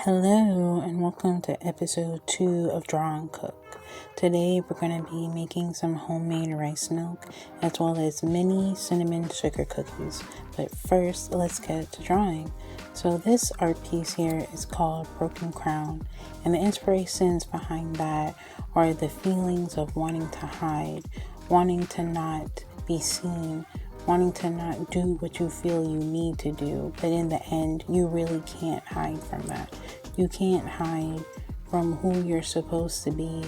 Hello and welcome to episode 2 of Draw and Cook. Today we're going to be making some homemade rice milk as well as mini cinnamon sugar cookies. But first, let's get to drawing. So this art piece here is called Broken Crown, and the inspirations behind that are the feelings of wanting to hide, wanting to not be seen, wanting to not do what you feel you need to do, but in the end, you really can't hide from that. You can't hide from who you're supposed to be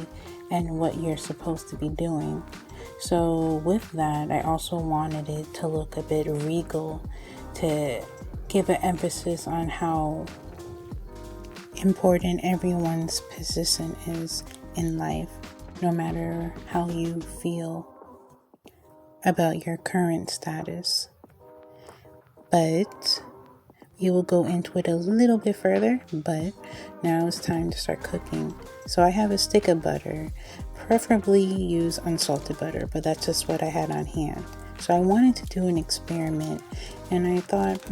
and what you're supposed to be doing. So with that, I also wanted it to look a bit regal, to give an emphasis on how important everyone's position is in life, no matter how you feel about your current status. But we will go into it a little bit further, but now it's time to start cooking. So I have a stick of butter, preferably use unsalted butter, but that's just what I had on hand. So I wanted to do an experiment, and I thought,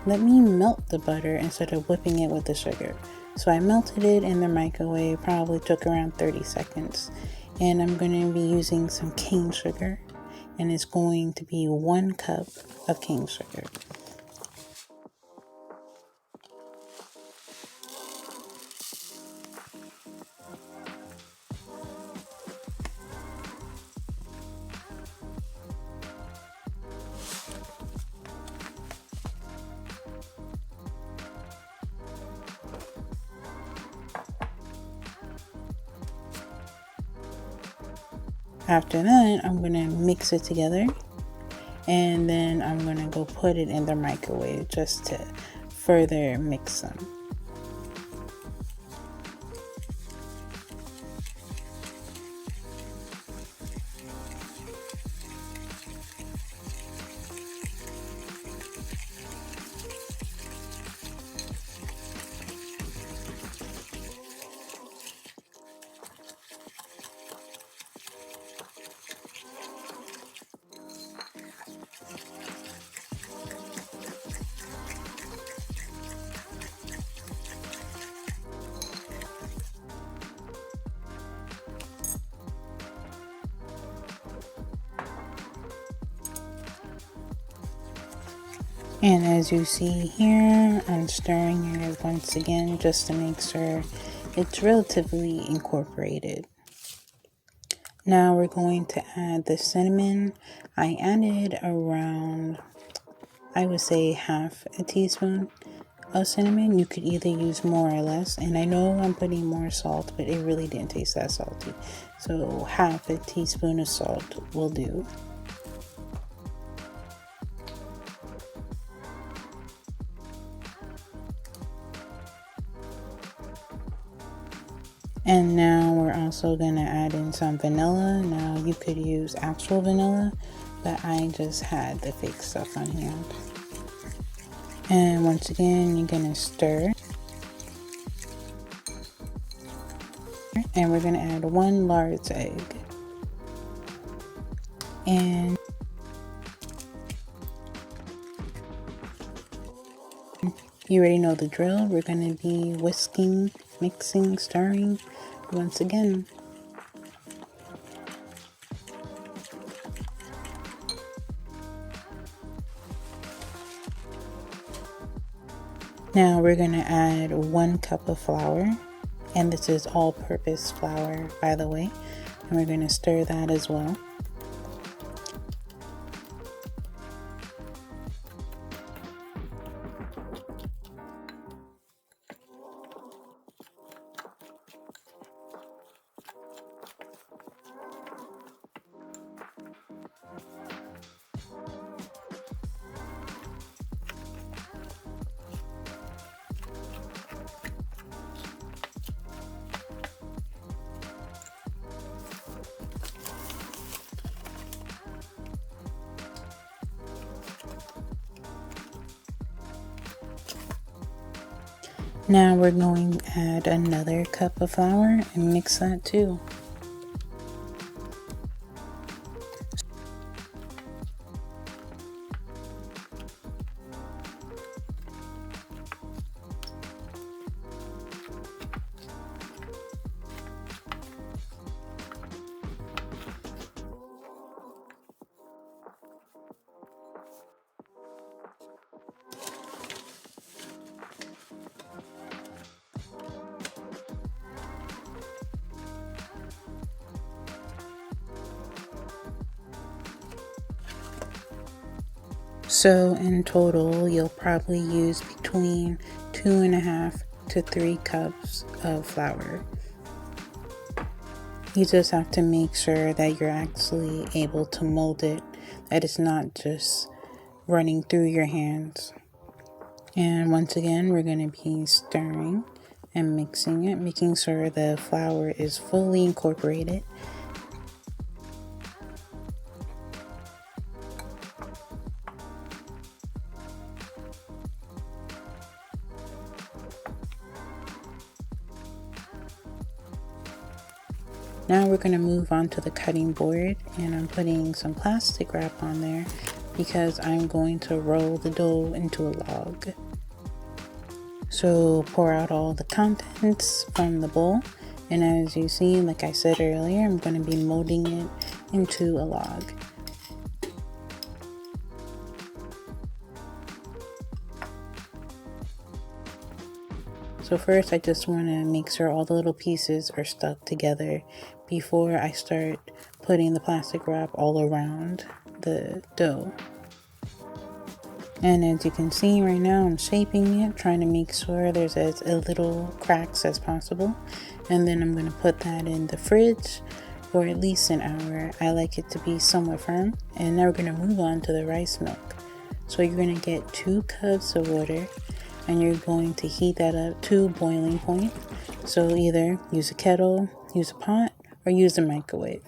let me melt the butter instead of whipping it with the sugar. So I melted it in the microwave, probably took around 30 seconds. And I'm going to be using some cane sugar, and it's going to be 1 cup of cane sugar. After that, I'm going to mix it together, and then I'm going to go put it in the microwave just to further mix them. And as you see here, I'm stirring it once again just to make sure it's relatively incorporated. Now we're going to add the cinnamon. I added around, I would say, half a teaspoon of cinnamon. You could either use more or less, and I know I'm putting more salt, but it really didn't taste that salty. So half a teaspoon of salt will do. And now we're also going to add in some vanilla. Now you could use actual vanilla, but I just had the fake stuff on hand. And once again, you're going to stir. And we're going to add 1 large egg. And you already know the drill. We're going to be whisking, mixing, stirring once again. Now we're going to add 1 cup of flour, and this is all-purpose flour, by the way, and we're going to stir that as well. Now we're going to add another cup of flour and mix that too. So in total, you'll probably use between 2.5 to 3 cups of flour. You just have to make sure that you're actually able to mold it, that it's not just running through your hands. And once again, we're going to be stirring and mixing it, making sure the flour is fully incorporated. Now we're going to move on to the cutting board, and I'm putting some plastic wrap on there because I'm going to roll the dough into a log. So pour out all the contents from the bowl, and as you see, like I said earlier, I'm going to be molding it into a log. So first I just want to make sure all the little pieces are stuck together before I start putting the plastic wrap all around the dough. And as you can see right now, I'm shaping it, trying to make sure there's as little cracks as possible. And then I'm going to put that in the fridge for at least an hour. I like it to be somewhat firm. And now we're going to move on to the rice milk. So you're going to get 2 cups of water, and you're going to heat that up to boiling point. So either use a kettle, use a pot, or use a microwave.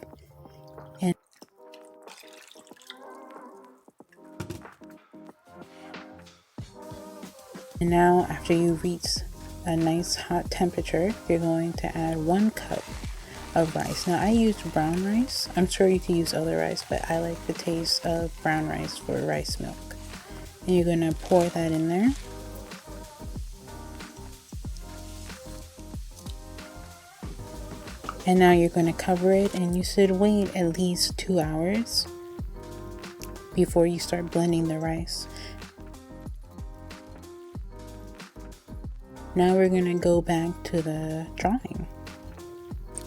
And now after you reach a nice hot temperature, you're going to add 1 cup of rice. Now I used brown rice. I'm sure you can use other rice, but I like the taste of brown rice for rice milk. And you're going to pour that in there. And now you're going to cover it, and you should wait at least 2 hours before you start blending the rice. Now we're going to go back to the drawing.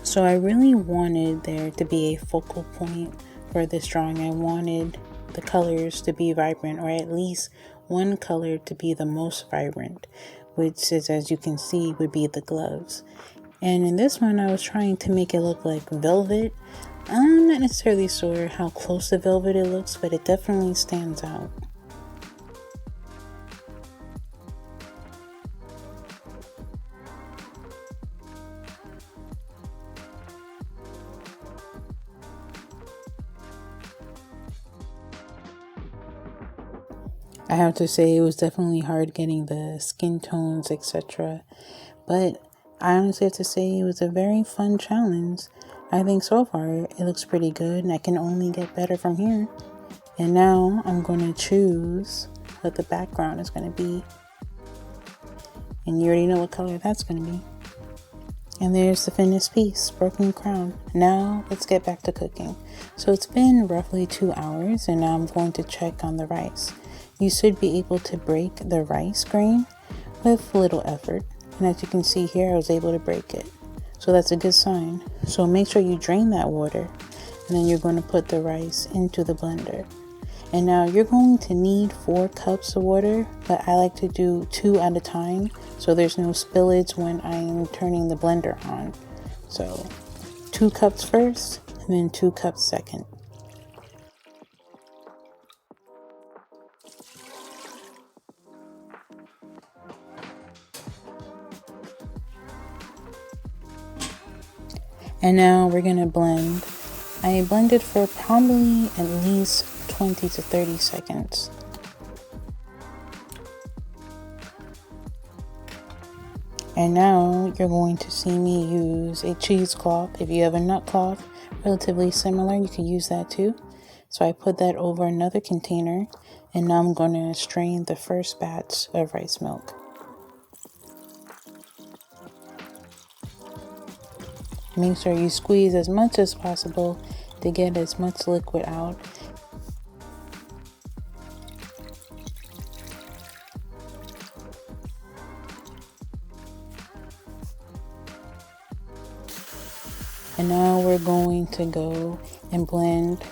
So I really wanted there to be a focal point for this drawing. I wanted the colors to be vibrant, or at least one color to be the most vibrant, which is, as you can see, would be the gloves. And in this one, I was trying to make it look like velvet. I'm not necessarily sure how close to velvet it looks, but it definitely stands out. I have to say it was definitely hard getting the skin tones, etc. But I honestly have to say it was a very fun challenge. I think so far it looks pretty good, and I can only get better from here. And now I'm going to choose what the background is going to be. And you already know what color that's going to be. And there's the finished piece, broken crown. Now let's get back to cooking. So it's been roughly 2 hours, and now I'm going to check on the rice. You should be able to break the rice grain with little effort. And as you can see here, I was able to break it. So that's a good sign. So make sure you drain that water, and then you're going to put the rice into the blender. And now you're going to need 4 cups of water, but I like to do 2 at a time so there's no spillage when I'm turning the blender on. So 2 cups first, and then 2 cups second. And now we're going to blend. I blended for probably at least 20 to 30 seconds. And now you're going to see me use a cheesecloth. If you have a nut cloth, relatively similar, you can use that too. So I put that over another container, and now I'm going to strain the first batch of rice milk. Make sure you squeeze as much as possible to get as much liquid out. And now we're going to go and blend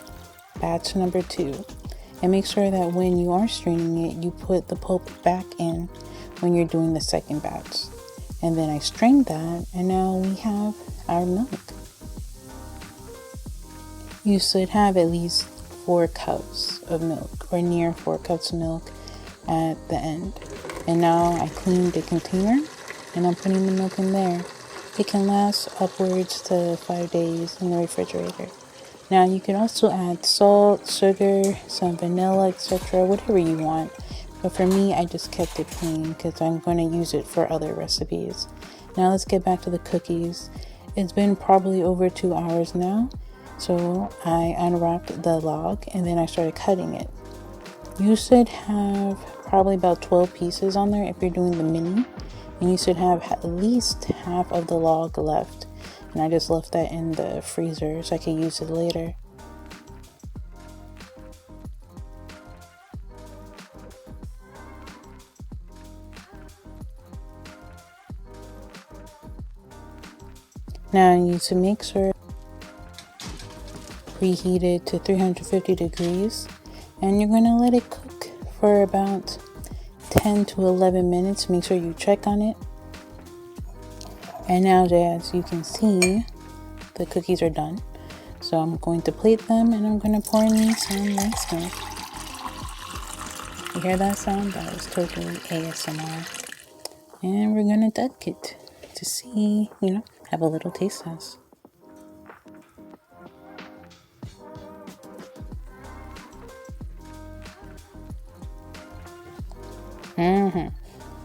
batch number 2. And make sure that when you are straining it, you put the pulp back in when you're doing the second batch. And then I strained that, and now we have our milk. You should have at least 4 cups of milk, or near 4 cups of milk at the end. And now I cleaned the container and I'm putting the milk in there. It can last upwards to 5 days in the refrigerator. Now you can also add salt, sugar, some vanilla, etc., whatever you want. But for me, I just kept it plain because I'm going to use it for other recipes. Now let's get back to the cookies. It's been probably over 2 hours now. So I unwrapped the log and then I started cutting it. You should have probably about 12 pieces on there if you're doing the mini. And you should have at least half of the log left. And I just left that in the freezer so I could use it later. Now you should make sure preheated to 350 degrees, and you're going to let it cook for about 10 to 11 minutes. Make sure you check on it. And now, as you can see, the cookies are done. So I'm going to plate them and I'm going to pour in some rice milk. You hear that sound? That was totally ASMR. And we're going to duck it to see, have a little taste test.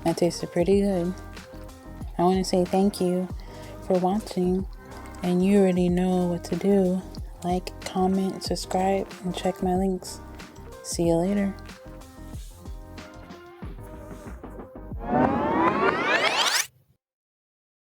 That tasted pretty good. I want to say thank you for watching, and you already know what to do. Like, comment, subscribe, and check my links. See you later.